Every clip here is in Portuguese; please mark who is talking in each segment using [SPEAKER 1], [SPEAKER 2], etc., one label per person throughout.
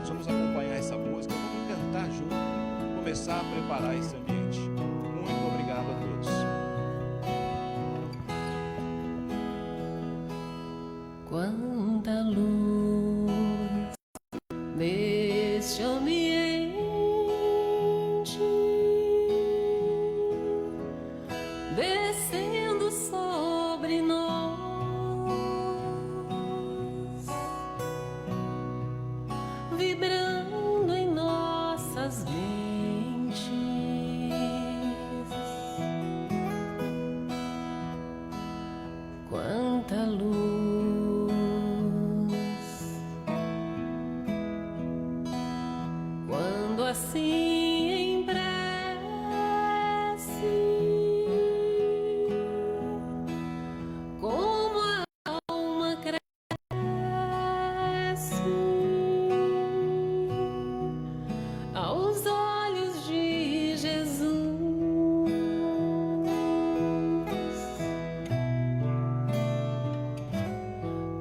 [SPEAKER 1] Nós vamos acompanhar essa música, vamos cantar junto, começar a preparar esse ambiente. Muito obrigado a todos.
[SPEAKER 2] Quanta luz neste ambiente, descendo sobre nós, vibrando em nossas mentes. Quanta luz, quando assim em prece, como a alma cresce aos olhos de Jesus.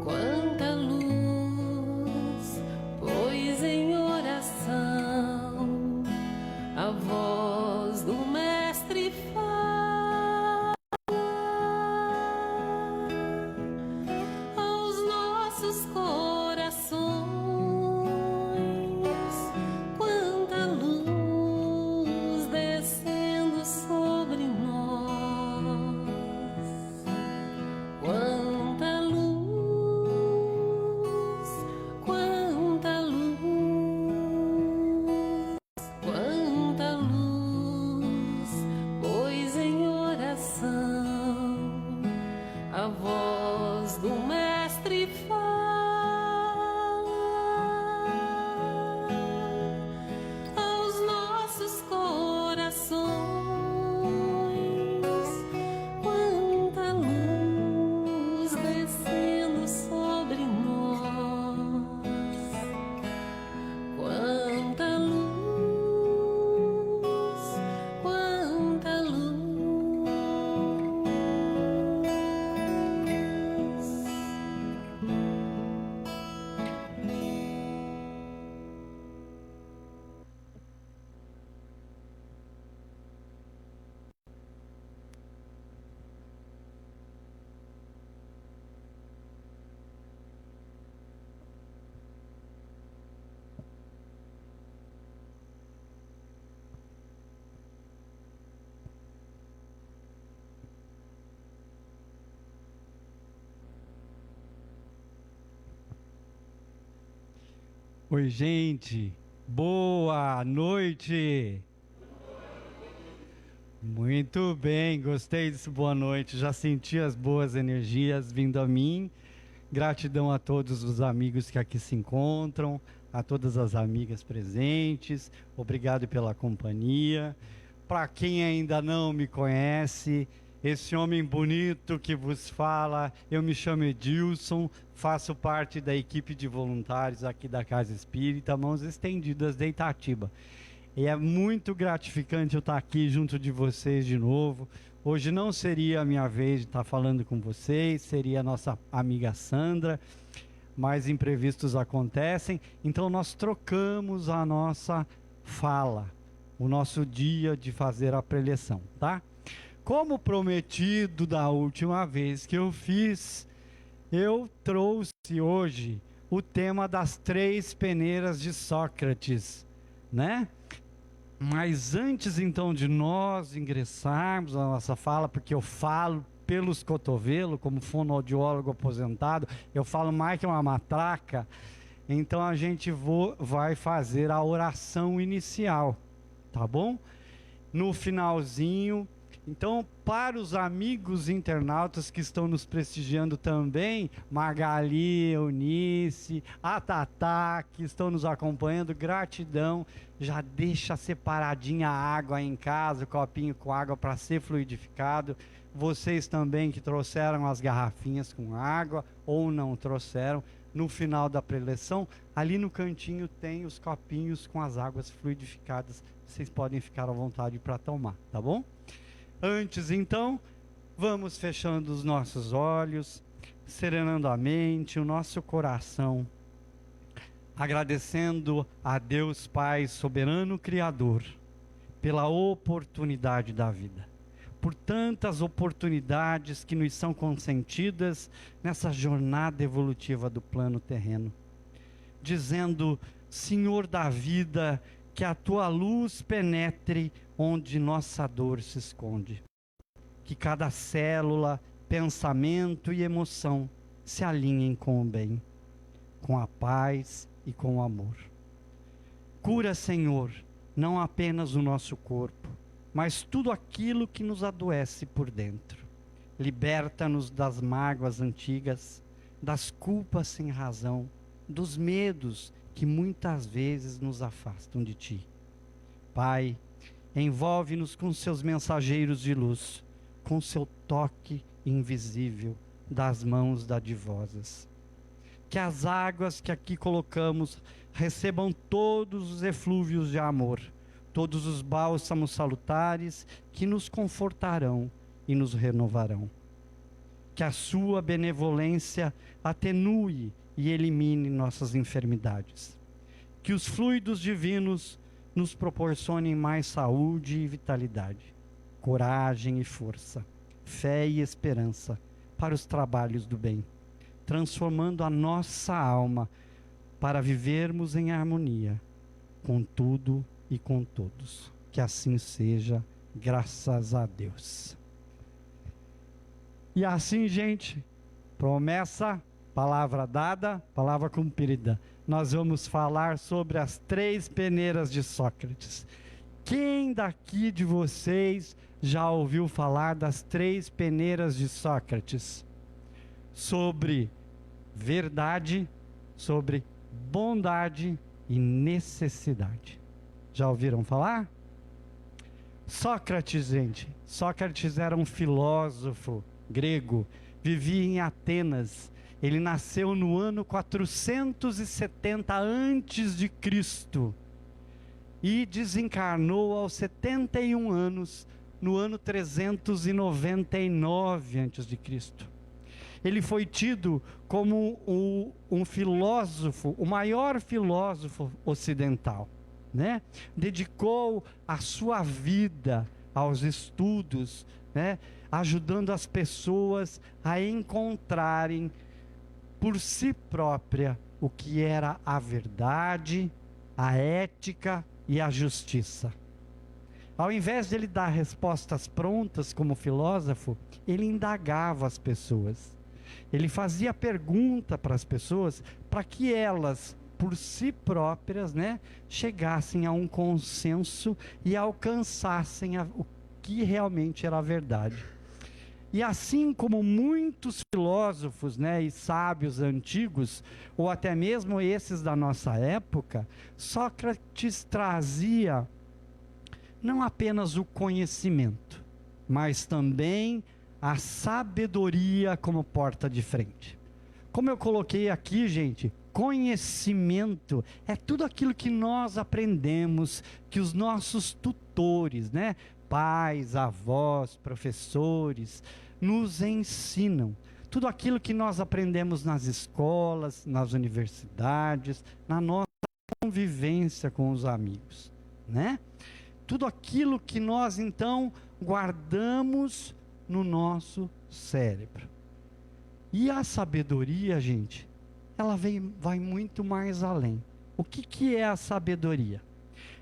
[SPEAKER 2] Quanta luz, pois em oração a voz do Mestre fala aos nossos corações. Quanta luz descendo sobre nós. Quanta luz, quanta luz, quanta luz, pois em oração a voz do Mestre fala aos nossos corações. Quanta luz descendo sobre nós. Quanta luz, quanta luz.
[SPEAKER 3] Oi, gente. Boa noite. Muito bem, gostei desse boa noite. Já senti as boas energias vindo a mim. Gratidão a todos os amigos que aqui se encontram, a todas as amigas presentes. Obrigado pela companhia. Para quem ainda não me conhece, esse homem bonito que vos fala, eu me chamo Edilson, faço parte da equipe de voluntários aqui da Casa Espírita Mãos Estendidas de Itatiba. E é muito gratificante eu estar aqui junto de vocês de novo. Hoje não seria a minha vez de estar falando com vocês, seria a nossa amiga Sandra, mas imprevistos acontecem, então nós trocamos a nossa fala, o nosso dia de fazer a preleção, tá? Como prometido da última vez que eu fiz, eu trouxe hoje o tema das 3 peneiras de Sócrates, né? Mas antes então de nós ingressarmos na nossa fala, porque eu falo pelos cotovelos, como fonoaudiólogo aposentado, eu falo mais que uma matraca, então a gente vai fazer a oração inicial, tá bom? No finalzinho. Então, para os amigos internautas que estão nos prestigiando também, Magali, Eunice, a Tatá, que estão nos acompanhando, gratidão. Já deixa separadinha a água em casa, o copinho com água para ser fluidificado. Vocês também que trouxeram as garrafinhas com água ou não trouxeram, no final da preleção, ali no cantinho tem os copinhos com as águas fluidificadas. Vocês podem ficar à vontade para tomar, tá bom? Antes, então, vamos fechando os nossos olhos, serenando a mente, o nosso coração, agradecendo a Deus Pai soberano Criador pela oportunidade da vida, por tantas oportunidades que nos são consentidas nessa jornada evolutiva do plano terreno, dizendo: Senhor da vida, que a tua luz penetre onde nossa dor se esconde, que cada célula, pensamento e emoção se alinhem com o bem, com a paz e com o amor. Cura, Senhor, não apenas o nosso corpo, mas tudo aquilo que nos adoece por dentro. Liberta-nos das mágoas antigas, das culpas sem razão, dos medos que muitas vezes nos afastam de Ti. Pai, envolve-nos com seus mensageiros de luz, com seu toque invisível das mãos dadivosas. Que as águas que aqui colocamos recebam todos os eflúvios de amor, todos os bálsamos salutares que nos confortarão e nos renovarão. Que a sua benevolência atenue e elimine nossas enfermidades. Que os fluidos divinos nos proporcionem mais saúde e vitalidade, coragem e força, fé e esperança para os trabalhos do bem, transformando a nossa alma para vivermos em harmonia com tudo e com todos. Que assim seja, graças a Deus. E assim, gente, promessa, palavra dada, palavra cumprida. Nós vamos falar sobre as 3 peneiras de Sócrates. Quem daqui de vocês já ouviu falar das 3 peneiras de Sócrates? Sobre verdade, sobre bondade e necessidade. Já ouviram falar? Sócrates, gente. Sócrates era um filósofo grego, vivia em Atenas. Ele nasceu no ano 470 antes de Cristo e desencarnou aos 71 anos no ano 399 antes de Cristo. Ele foi tido como um filósofo, o maior filósofo ocidental, né? Dedicou a sua vida aos estudos, né? Ajudando as pessoas a encontrarem por si própria o que era a verdade, a ética e a justiça. Ao invés de ele dar respostas prontas como filósofo, ele indagava as pessoas. Ele fazia pergunta para as pessoas para que elas, por si próprias, né, chegassem a um consenso e alcançassem o que realmente era a verdade. E assim como muitos filósofos, né, e sábios antigos, ou até mesmo esses da nossa época, Sócrates trazia não apenas o conhecimento, mas também a sabedoria como porta de frente. Como eu coloquei aqui, gente, conhecimento é tudo aquilo que nós aprendemos, que os nossos tutores, né, pais, avós, professores, nos ensinam. Tudo aquilo que nós aprendemos nas escolas, nas universidades, na nossa convivência com os amigos, né? Tudo aquilo que nós, então, guardamos no nosso cérebro. E a sabedoria, gente, ela vai muito mais além. O que é a sabedoria?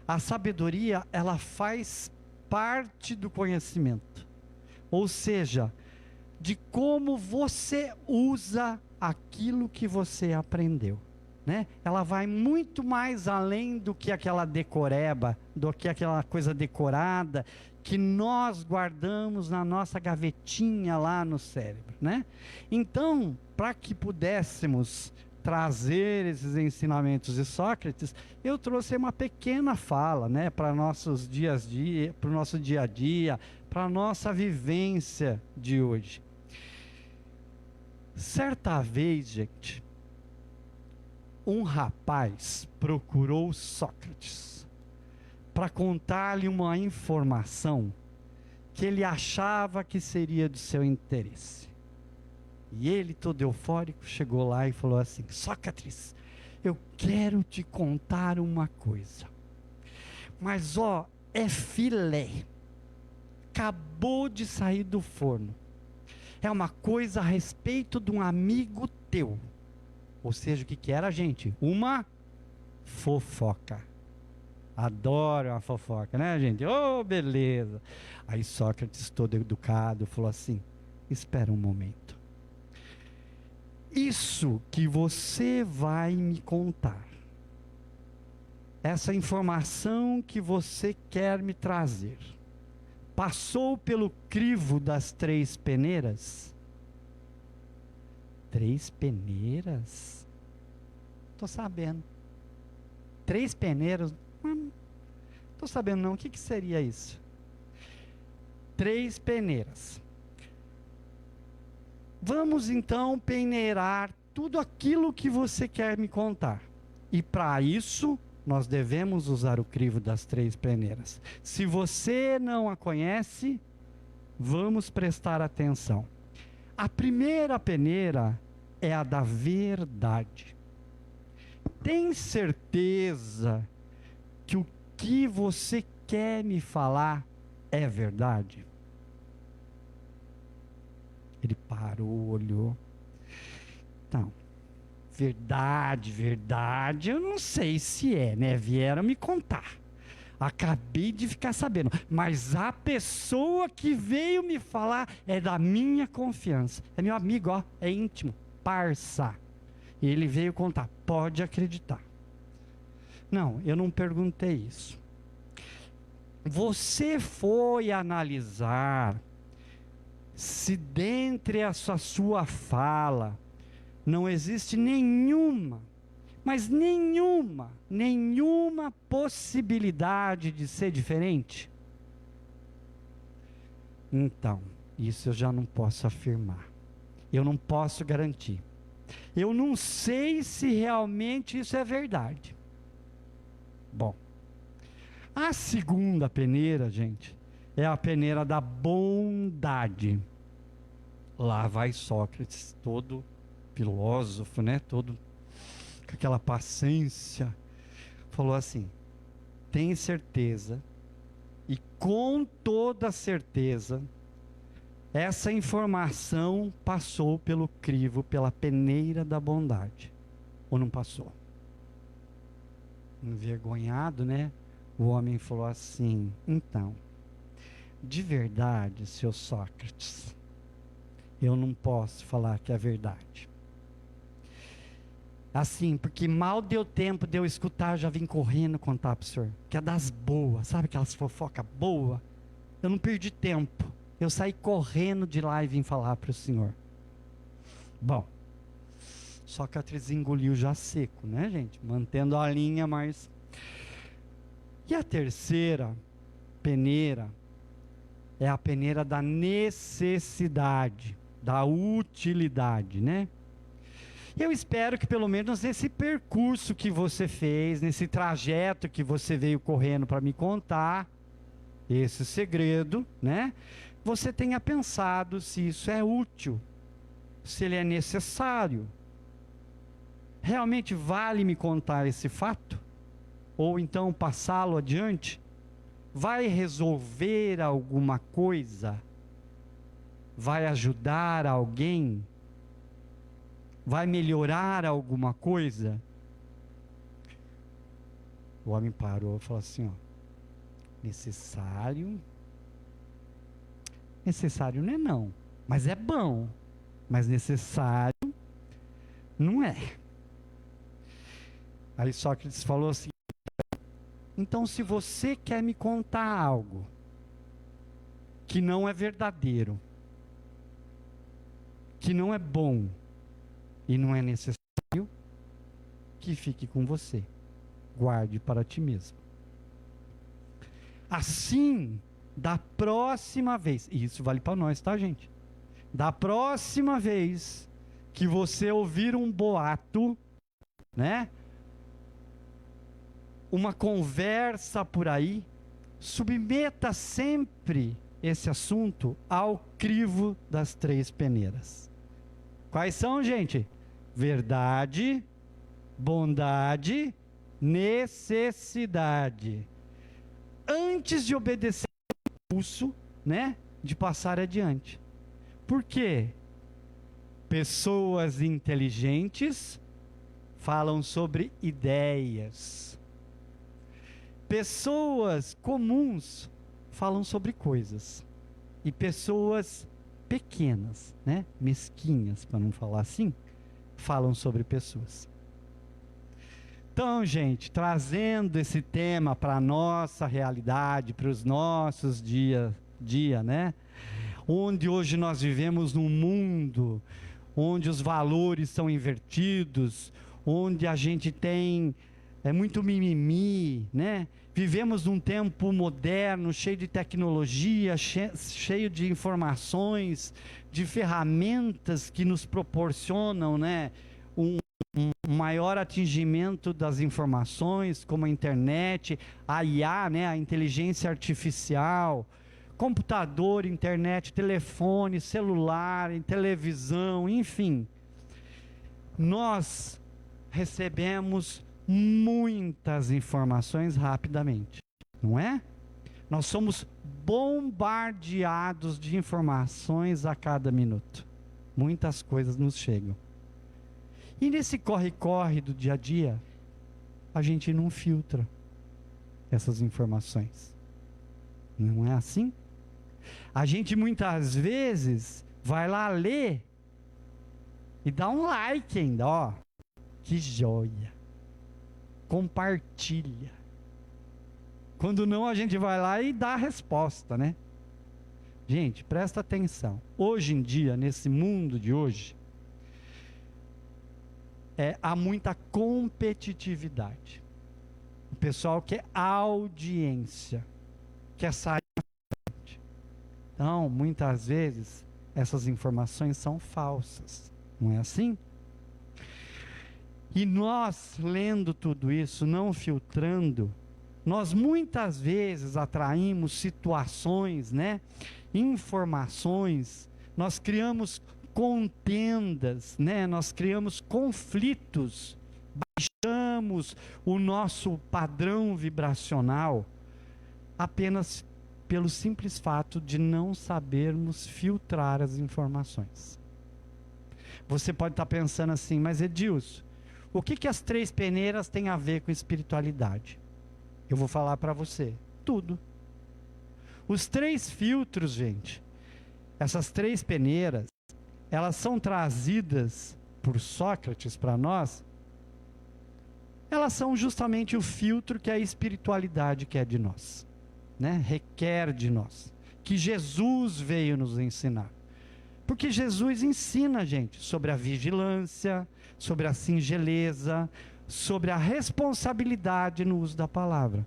[SPEAKER 3] A sabedoria, ela faz parte do conhecimento, ou seja, de como você usa aquilo que você aprendeu, né? Ela vai muito mais além do que aquela decoreba, do que aquela coisa decorada que nós guardamos na nossa gavetinha lá no cérebro, né? Então, para que pudéssemos trazer esses ensinamentos de Sócrates, eu trouxe uma pequena fala, né, para nossos dias a dia, para o nosso dia a dia, para a nossa vivência de hoje. Certa vez, gente, um rapaz procurou Sócrates para contar-lhe uma informação que ele achava que seria de seu interesse. E ele, todo eufórico, chegou lá e falou assim: Sócrates, eu quero te contar uma coisa. Mas ó, é filé. Acabou de sair do forno. É uma coisa a respeito de um amigo teu. Ou seja, o que que era, gente? Uma fofoca. Adoro uma fofoca, né, gente? Oh, beleza. Aí Sócrates, todo educado, falou assim: espera um momento. Isso que você vai me contar, essa informação que você quer me trazer, passou pelo crivo das 3 peneiras? 3 peneiras? Tô sabendo. 3 peneiras? Tô sabendo não. O que que seria isso? 3 peneiras. Vamos então peneirar tudo aquilo que você quer me contar. E para isso, nós devemos usar o crivo das 3 peneiras. Se você não a conhece, vamos prestar atenção. A primeira peneira é a da verdade. Tem certeza que o que você quer me falar é verdade? Ele parou, olhou. Então, verdade, eu não sei se é, né? Vieram me contar. Acabei de ficar sabendo. Mas a pessoa que veio me falar é da minha confiança. É meu amigo, ó, é íntimo, parça. E ele veio contar, pode acreditar. Não, eu não perguntei isso. Você foi analisar se dentre essa sua fala não existe nenhuma, mas nenhuma possibilidade de ser diferente? Então, isso eu já não posso afirmar. Eu não posso garantir. Eu não sei se realmente isso é verdade. Bom, a segunda peneira, gente, é a peneira da bondade. Lá vai Sócrates, todo filósofo, né? Todo com aquela paciência. Falou assim: tem certeza, e com toda certeza, essa informação passou pelo crivo, pela peneira da bondade. Ou não passou? Envergonhado, né? O homem falou assim: então, de verdade, seu Sócrates, eu não posso falar que é verdade. Assim, porque mal deu tempo de eu escutar, já vim correndo contar para o senhor. Que é das boas, sabe aquelas fofocas boas? Eu não perdi tempo. Eu saí correndo de lá e vim falar para o senhor. Bom, Sócrates engoliu já seco, né, gente? Mantendo a linha, mas... E a terceira peneira é a peneira da necessidade, da utilidade, né? Eu espero que pelo menos nesse percurso que você fez, nesse trajeto que você veio correndo para me contar, esse segredo, né? Você tenha pensado se isso é útil, se ele é necessário. Realmente vale me contar esse fato? Ou então passá-lo adiante? Vai resolver alguma coisa? Vai ajudar alguém? Vai melhorar alguma coisa? O homem parou e falou assim, ó: necessário? Necessário não é não, mas é bom. Mas necessário não é. Aí Sócrates falou assim: então, se você quer me contar algo que não é verdadeiro, que não é bom e não é necessário, que fique com você. Guarde para ti mesmo. Assim, da próxima vez, e isso vale para nós, tá, gente? Da próxima vez que você ouvir um boato, né? Uma conversa por aí, submeta sempre esse assunto ao crivo das 3 peneiras. Quais são, gente? Verdade, bondade, necessidade. Antes de obedecer ao impulso, né, de passar adiante. Por quê? Pessoas inteligentes falam sobre ideias. Pessoas comuns falam sobre coisas. E pessoas pequenas, né, mesquinhas, para não falar assim, falam sobre pessoas. Então, gente, trazendo esse tema para a nossa realidade, para os nossos dia, né? Onde hoje nós vivemos num mundo onde os valores são invertidos, onde a gente tem muito mimimi, né? Vivemos num tempo moderno, cheio de tecnologia, cheio de informações, de ferramentas que nos proporcionam, né, um maior atingimento das informações, como a internet, a IA, né, a inteligência artificial, computador, internet, telefone, celular, televisão, enfim. Nós recebemos muitas informações rapidamente, não é? Nós somos bombardeados de informações a cada minuto. Muitas coisas nos chegam. E nesse corre-corre do dia a dia, a gente não filtra essas informações. Não é assim? A gente muitas vezes vai lá ler e dá um like ainda, ó. Que joia! Compartilha. Quando não, a gente vai lá e dá a resposta, né? Gente, presta atenção. Hoje em dia, nesse mundo de hoje, há muita competitividade. O pessoal quer audiência, quer sair na frente. Então, muitas vezes, essas informações são falsas. Não é assim? E nós, lendo tudo isso, não filtrando, nós muitas vezes atraímos situações, né? Informações, nós criamos contendas, né? Nós criamos conflitos, baixamos o nosso padrão vibracional apenas pelo simples fato de não sabermos filtrar as informações. Você pode estar pensando assim, mas Edilson, o que as 3 peneiras têm a ver com espiritualidade? Eu vou falar para você, tudo. Os 3 filtros, gente, essas 3 peneiras, elas são trazidas por Sócrates para nós, elas são justamente o filtro que a espiritualidade quer de nós, né? Requer de nós, que Jesus veio nos ensinar. Porque Jesus ensina, gente, sobre a vigilância, sobre a singeleza, sobre a responsabilidade no uso da palavra.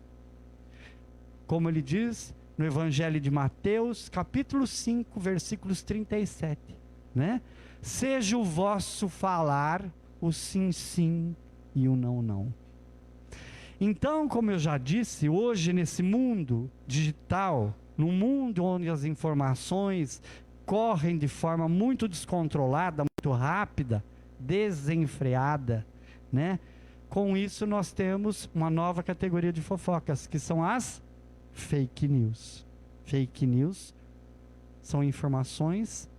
[SPEAKER 3] Como ele diz no Evangelho de Mateus, capítulo 5, versículos 37, né? Seja o vosso falar o sim, sim e o não, não. Então, como eu já disse, hoje nesse mundo digital, num mundo onde as informações correm de forma muito descontrolada, muito rápida, desenfreada, né? Com isso nós temos uma nova categoria de fofocas, que são as fake news. Fake news são informações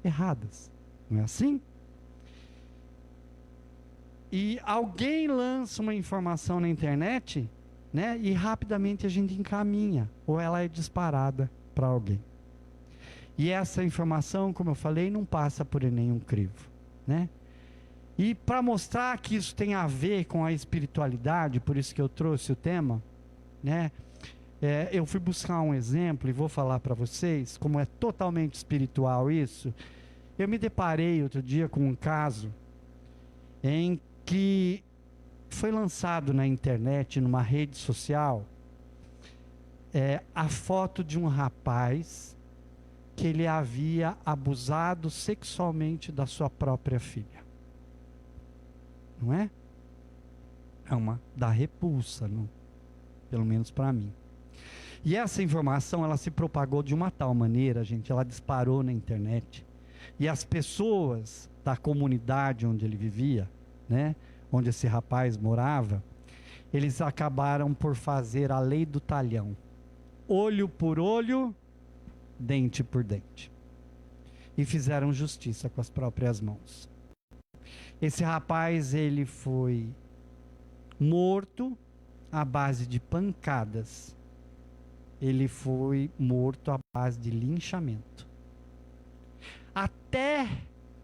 [SPEAKER 3] erradas, não é assim? E alguém lança uma informação na internet, né? E rapidamente a gente encaminha, ou ela é disparada para alguém. E essa informação, como eu falei, não passa por nenhum crivo, né? E para mostrar que isso tem a ver com a espiritualidade, por isso que eu trouxe o tema, né? Eu fui buscar um exemplo e vou falar para vocês como é totalmente espiritual isso. Eu me deparei outro dia com um caso em que foi lançado na internet, numa rede social, a foto de um rapaz que ele havia abusado sexualmente da sua própria filha. Não é? Dá repulsa, não? Pelo menos para mim. E essa informação, ela se propagou de uma tal maneira, gente, ela disparou na internet. E as pessoas da comunidade onde ele vivia, né? onde esse rapaz morava, eles acabaram por fazer a lei do talhão. Olho por olho, dente por dente. E fizeram justiça com as próprias mãos. Esse rapaz, ele foi morto à base de pancadas. Ele foi morto à base de linchamento. Até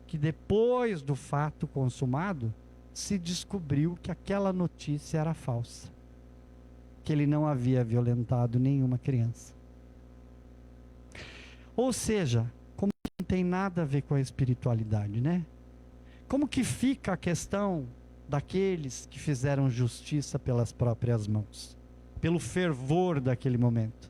[SPEAKER 3] que depois do fato consumado, se descobriu que aquela notícia era falsa. Que ele não havia violentado nenhuma criança. Ou seja, como não tem nada a ver com a espiritualidade, né? Como que fica a questão daqueles que fizeram justiça pelas próprias mãos? Pelo fervor daquele momento,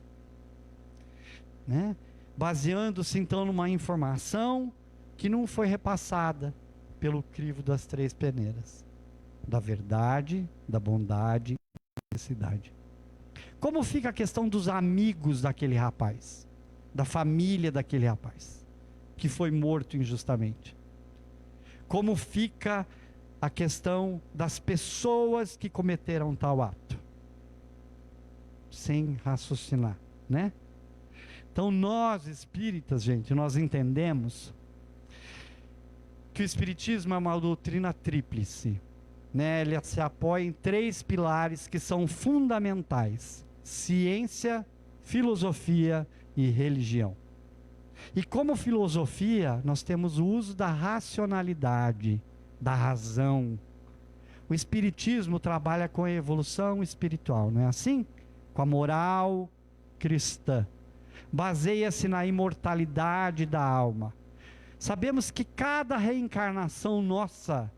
[SPEAKER 3] né? Baseando-se então numa informação que não foi repassada pelo crivo das três peneiras, da verdade, da bondade e da necessidade. Como fica a questão dos amigos daquele rapaz, da família daquele rapaz, que foi morto injustamente? Como fica a questão das pessoas que cometeram tal ato? Sem raciocinar, né? Então nós espíritas, gente, nós entendemos que o espiritismo é uma doutrina tríplice, né? Ele se apoia em três pilares que são fundamentais: ciência, filosofia e religião. E como filosofia, nós temos o uso da racionalidade, da razão. O espiritismo trabalha com a evolução espiritual, não é assim? Com a moral cristã. Baseia-se na imortalidade da alma. Sabemos que cada reencarnação nossa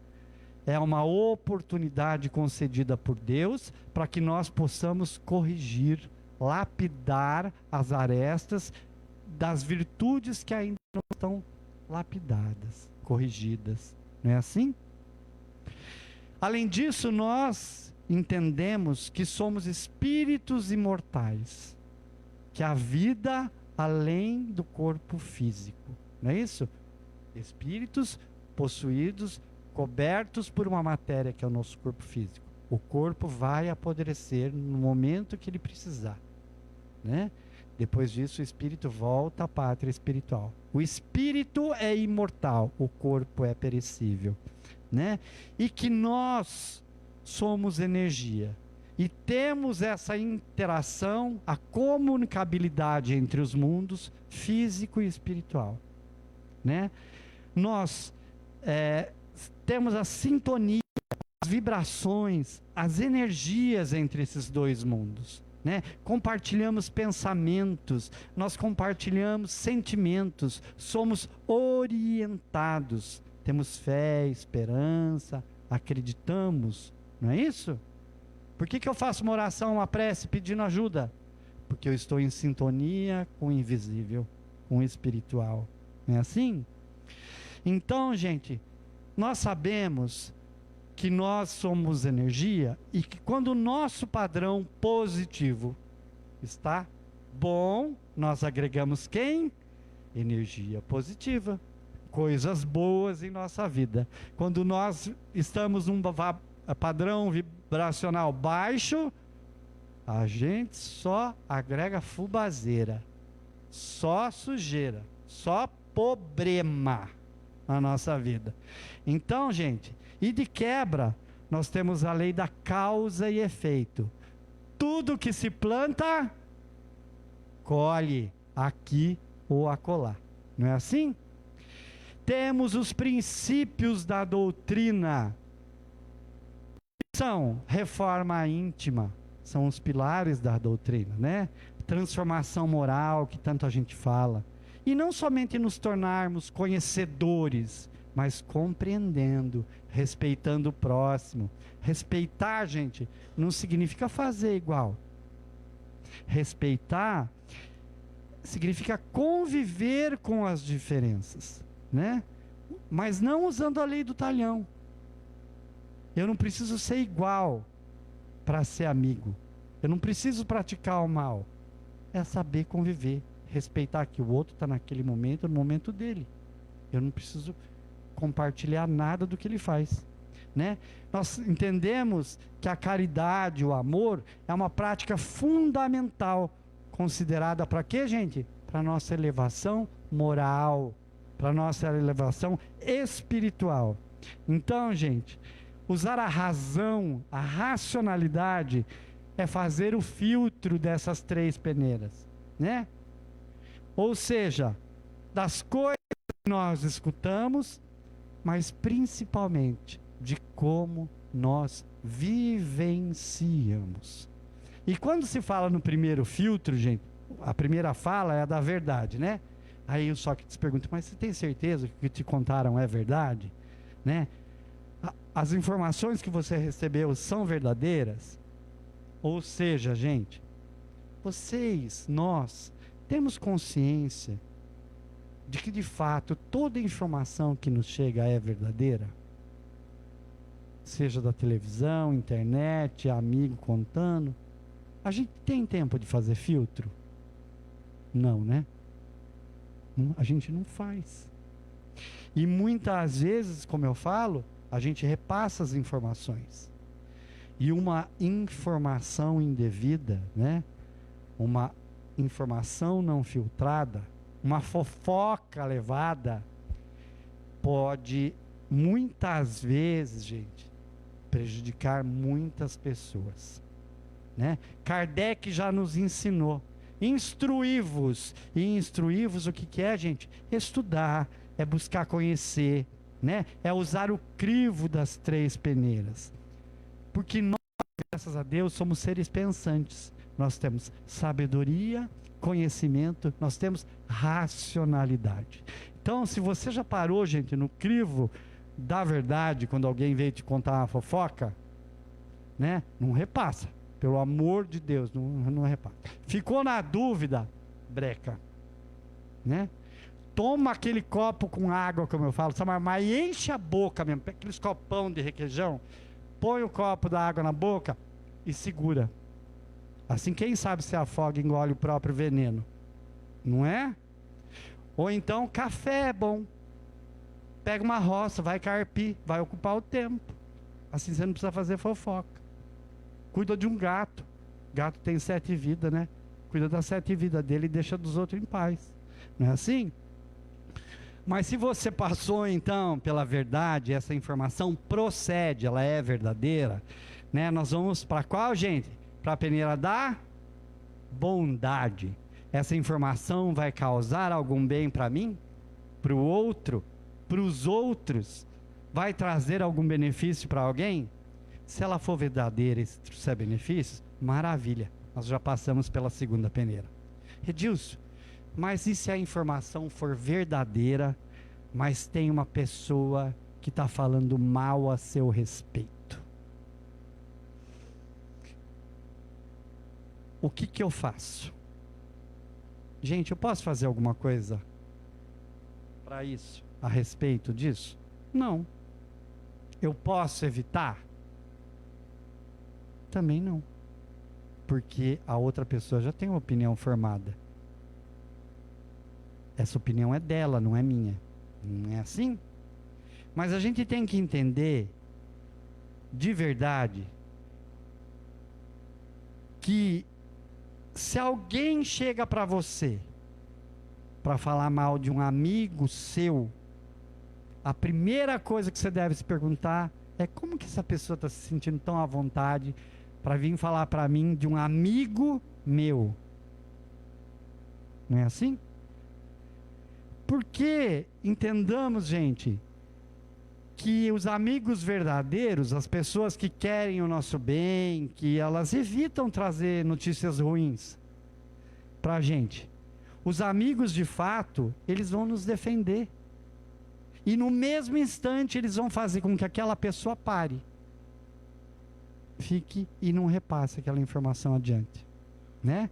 [SPEAKER 3] é uma oportunidade concedida por Deus para que nós possamos corrigir, lapidar as arestas das virtudes que ainda não estão lapidadas, corrigidas. Não é assim? Além disso, nós entendemos que somos espíritos imortais, que há vida além do corpo físico. Não é isso? Espíritos possuídos, cobertos por uma matéria que é o nosso corpo físico. O corpo vai apodrecer no momento que ele precisar, né? Depois disso, o espírito volta à pátria espiritual. O espírito é imortal, o corpo é perecível, né? E que nós somos energia. E temos essa interação, a comunicabilidade entre os mundos físico e espiritual, né? Nós temos a sintonia, as vibrações, as energias entre esses dois mundos, né? Compartilhamos pensamentos, nós compartilhamos sentimentos, somos orientados, temos fé, esperança, acreditamos, não é isso? Por que eu faço uma oração, uma prece pedindo ajuda? Porque eu estou em sintonia com o invisível, com o espiritual, não é assim? Então, gente, nós sabemos que nós somos energia e que quando o nosso padrão positivo está bom, nós agregamos quem? Energia positiva, coisas boas em nossa vida. Quando nós estamos num padrão vibracional baixo, a gente só agrega fubazeira, só sujeira, só problema na nossa vida. Então, gente, e de quebra, nós temos a lei da causa e efeito. Tudo que se planta, colhe aqui ou acolá. Não é assim? Temos os princípios da doutrina. São reforma íntima, são os pilares da doutrina, né? Transformação moral, que tanto a gente fala. E não somente nos tornarmos conhecedores, mas compreendendo, respeitando o próximo. Respeitar, gente, não significa fazer igual. Respeitar significa conviver com as diferenças, né? Mas não usando a lei do talhão. Eu não preciso ser igual para ser amigo. Eu não preciso praticar o mal. É saber conviver, respeitar que o outro está naquele momento, no momento dele. Eu não preciso compartilhar nada do que ele faz. né? Nós entendemos que a caridade, o amor, é uma prática fundamental, considerada para quê, gente? Para nossa elevação moral, para nossa elevação espiritual. Então, gente, usar a razão, a racionalidade, é fazer o filtro dessas 3 peneiras, né? Ou seja, das coisas que nós escutamos, mas principalmente de como nós vivenciamos. E quando se fala no primeiro filtro, gente, a primeira fala é a da verdade, né? Aí o Sócrates pergunta, mas você tem certeza que o que te contaram é verdade? Né? As informações que você recebeu são verdadeiras? Ou seja, gente, nós, temos consciência de que de fato toda informação que nos chega é verdadeira? Seja da televisão, internet, amigo contando. A gente tem tempo de fazer filtro? Não, né? A gente não faz. E muitas vezes, como eu falo, a gente repassa as informações. E uma informação indevida, né? Uma informação não filtrada, uma fofoca levada, pode muitas vezes, gente, prejudicar muitas pessoas, né? Kardec já nos ensinou: instruí-vos. E instruí-vos o que é, gente? Estudar, é buscar conhecer, né? É usar o crivo das 3 peneiras. Porque nós, graças a Deus, somos seres pensantes. Nós temos sabedoria, conhecimento, nós temos racionalidade. Então, se você já parou, gente, no crivo da verdade, quando alguém veio te contar uma fofoca, né? Não repassa. Pelo amor de Deus, não repassa. Ficou na dúvida, breca, né? Toma aquele copo com água, como eu falo, mas enche a boca mesmo, aqueles copão de requeijão, põe o copo da água na boca e segura. Assim, quem sabe se afoga e engole o próprio veneno, não é? Ou então, café é bom. Pega uma roça, vai carpir, vai ocupar o tempo. Assim você não precisa fazer fofoca. Cuida de um gato. Gato tem 7 vidas, né? Cuida das 7 vidas dele e deixa dos outros em paz. Não é assim? Mas se você passou então pela verdade, essa informação procede, ela é verdadeira, né? Nós vamos para qual, gente? Para a peneira da bondade. Essa informação vai causar algum bem para mim? Para o outro? Para os outros? Vai trazer algum benefício para alguém? Se ela for verdadeira e se trouxer benefícios, maravilha. Nós já passamos pela segunda peneira. Edilson, mas e se a informação for verdadeira, mas tem uma pessoa que está falando mal a seu respeito? O que eu faço? Gente, eu posso fazer alguma coisa para isso, a respeito disso? Não. Eu posso evitar? Também não. Porque a outra pessoa já tem uma opinião formada. Essa opinião é dela, não é minha. Não é assim? Mas a gente tem que entender, de verdade, que se alguém chega para você para falar mal de um amigo seu, a primeira coisa que você deve se perguntar é como que essa pessoa está se sentindo tão à vontade para vir falar para mim de um amigo meu. Não é assim? Porque entendamos, gente, que os amigos verdadeiros, as pessoas que querem o nosso bem, que elas evitam trazer notícias ruins para a gente. Os amigos de fato, eles vão nos defender. E no mesmo instante eles vão fazer com que aquela pessoa pare, fique e não repasse aquela informação adiante, né?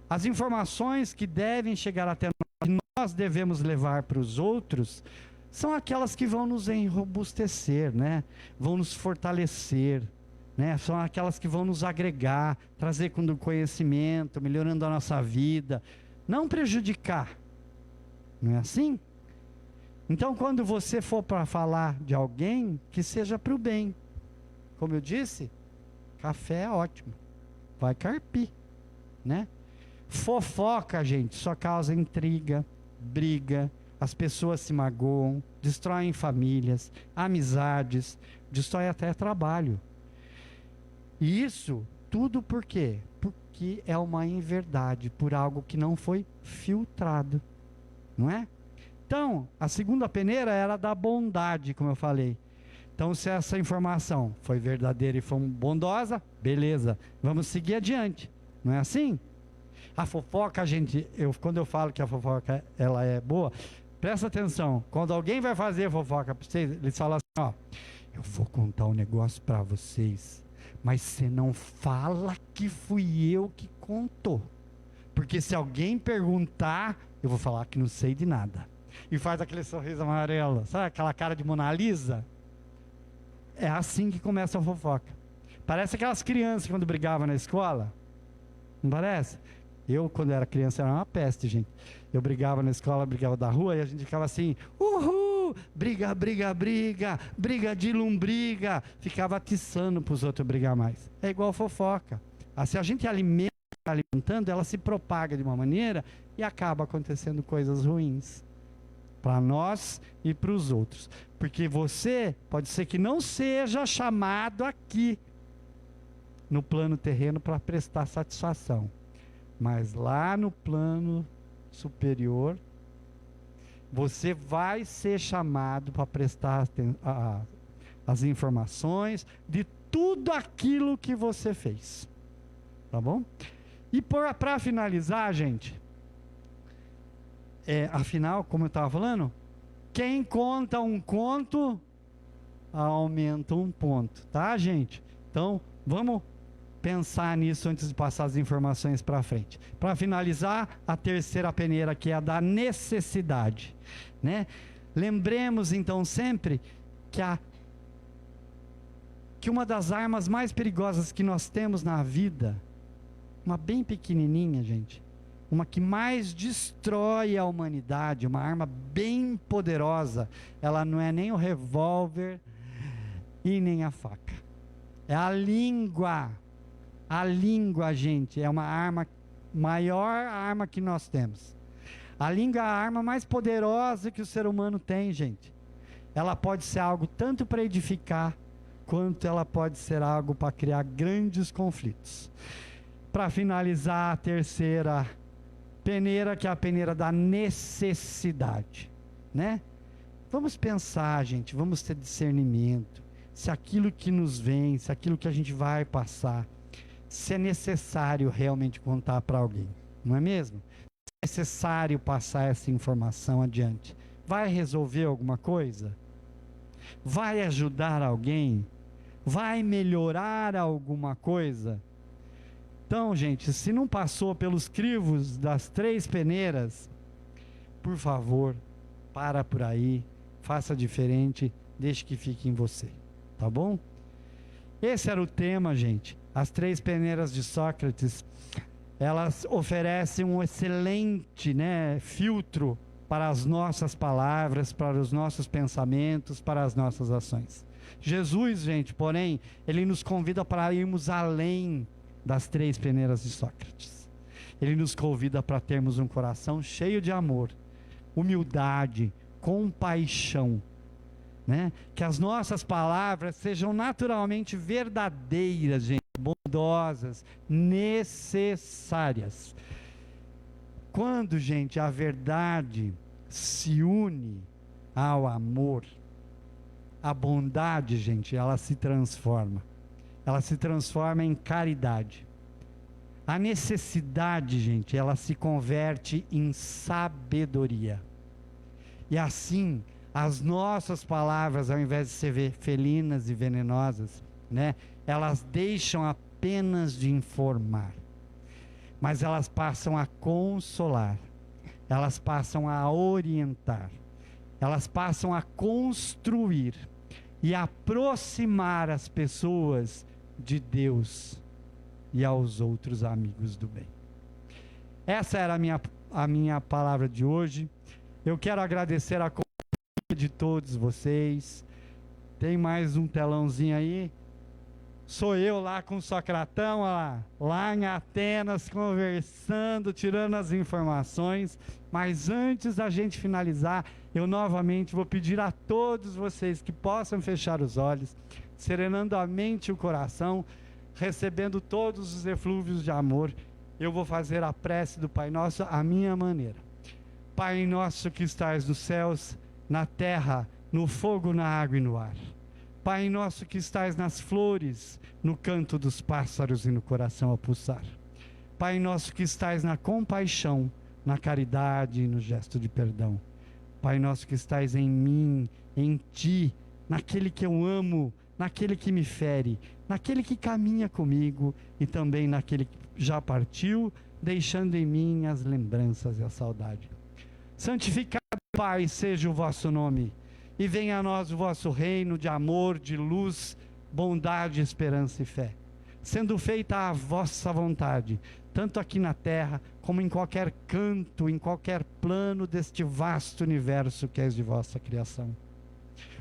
[SPEAKER 3] As informações que devem chegar até nós, que nós devemos levar para os outros, são aquelas que vão nos enrobustecer, né? Vão nos fortalecer, né? São aquelas que vão nos agregar, trazer conhecimento, melhorando a nossa vida, não prejudicar. Não é assim? Então, quando você for para falar de alguém, que seja para o bem, como eu disse, café é ótimo. Vai carpir, né? Fofoca, gente, só causa intriga, briga, as pessoas se magoam, destroem famílias, amizades, destrói até trabalho. E isso tudo por quê? Porque é uma inverdade, por algo que não foi filtrado, não é? Então, a segunda peneira era da bondade, como eu falei. Então, se essa informação foi verdadeira e foi bondosa, beleza, vamos seguir adiante. Não é assim? A fofoca, gente, quando eu falo que a fofoca ela é boa, presta atenção. Quando alguém vai fazer fofoca para vocês, eles falam assim, ó, eu vou contar um negócio para vocês, mas você não fala que fui eu que contou. Porque se alguém perguntar, eu vou falar que não sei de nada. E faz aquele sorriso amarelo, sabe aquela cara de Mona Lisa? É assim que começa a fofoca. Parece aquelas crianças quando brigavam na escola. Não parece? Eu, quando era criança, era uma peste, gente. Eu brigava na escola, brigava da rua, e a gente ficava assim, uhul, briga, briga, briga, briga de lombriga. Ficava atiçando para os outros brigar mais. É igual fofoca. Se a gente alimentando, ela se propaga de uma maneira e acaba acontecendo coisas ruins. Para nós e para os outros. Porque você pode ser que não seja chamado aqui no plano terreno para prestar satisfação, mas lá no plano superior você vai ser chamado para prestar as informações de tudo aquilo que você fez, tá bom? E para finalizar, gente, afinal, como eu estava falando, quem conta um conto aumenta um ponto, tá, gente? Então vamos pensar nisso antes de passar as informações para frente. Para finalizar, a terceira peneira, que é a da necessidade, né? Lembremos então sempre que uma das armas mais perigosas que nós temos na vida, uma bem pequenininha, gente, uma que mais destrói a humanidade, uma arma bem poderosa, ela não é nem o revólver e nem a faca, é a língua. A língua, gente, é uma arma, maior arma que nós temos. A língua é a arma mais poderosa que o ser humano tem, gente. Ela pode ser algo tanto para edificar, quanto ela pode ser algo para criar grandes conflitos. Para finalizar, a terceira peneira, que é a peneira da necessidade, né? Vamos pensar, gente, vamos ter discernimento, se aquilo que nos vem, se aquilo que a gente vai passar, se é necessário realmente contar para alguém, não é mesmo? Se é necessário passar essa informação adiante, vai resolver alguma coisa? Vai ajudar alguém? Vai melhorar alguma coisa? Então, gente, se não passou pelos crivos das três peneiras, por favor, para por aí, faça diferente, deixe que fique em você, tá bom? Esse era o tema, gente. As três peneiras de Sócrates, elas oferecem um excelente, né, filtro para as nossas palavras, para os nossos pensamentos, para as nossas ações. Jesus, gente, porém, ele nos convida para irmos além das três peneiras de Sócrates. Ele nos convida para termos um coração cheio de amor, humildade, compaixão, né? Que as nossas palavras sejam naturalmente verdadeiras, gente, bondosas, necessárias. Quando, gente, a verdade se une ao amor, a bondade, gente, ela se transforma. Ela se transforma em caridade. A necessidade, gente, ela se converte em sabedoria. E assim, as nossas palavras, ao invés de ser felinas e venenosas, né, elas deixam apenas de informar, mas elas passam a consolar, elas passam a orientar, elas passam a construir e aproximar as pessoas de Deus e aos outros amigos do bem. Essa era a minha palavra de hoje. Eu quero agradecer a companhia de todos vocês. Tem mais um telãozinho aí. Sou eu lá com o Socratão, lá em Atenas, conversando, tirando as informações. Mas antes da gente finalizar, eu novamente vou pedir a todos vocês que possam fechar os olhos, serenando a mente e o coração, recebendo todos os eflúvios de amor. Eu vou fazer a prece do Pai Nosso à minha maneira. Pai nosso que estais nos céus, na terra, no fogo, na água e no ar. Pai nosso que estais nas flores, no canto dos pássaros e no coração a pulsar. Pai nosso que estais na compaixão, na caridade e no gesto de perdão. Pai nosso que estais em mim, em ti, naquele que eu amo, naquele que me fere, naquele que caminha comigo e também naquele que já partiu, deixando em mim as lembranças e a saudade. Santificado, Pai, seja o vosso nome. E venha a nós o vosso reino de amor, de luz, bondade, esperança e fé. Sendo feita a vossa vontade, tanto aqui na terra, como em qualquer canto, em qualquer plano deste vasto universo que és de vossa criação.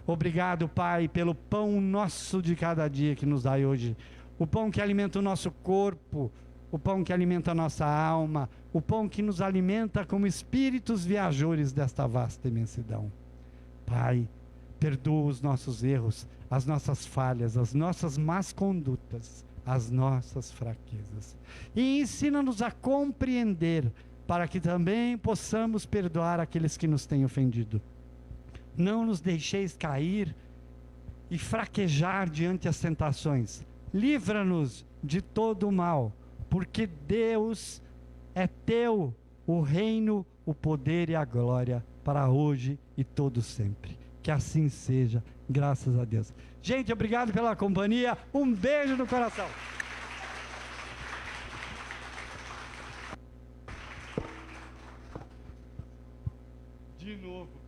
[SPEAKER 3] Obrigado, Pai, pelo pão nosso de cada dia que nos dai hoje. O pão que alimenta o nosso corpo, o pão que alimenta a nossa alma, o pão que nos alimenta como espíritos viajores desta vasta imensidão. Pai, perdoa os nossos erros, as nossas falhas, as nossas más condutas, as nossas fraquezas. E ensina-nos a compreender, para que também possamos perdoar aqueles que nos têm ofendido. Não nos deixeis cair e fraquejar diante das tentações. Livra-nos de todo o mal, porque Deus é teu, o reino, o poder e a glória, para hoje e todo sempre. Que assim seja, graças a Deus. Gente, obrigado pela companhia, um beijo no coração. De novo.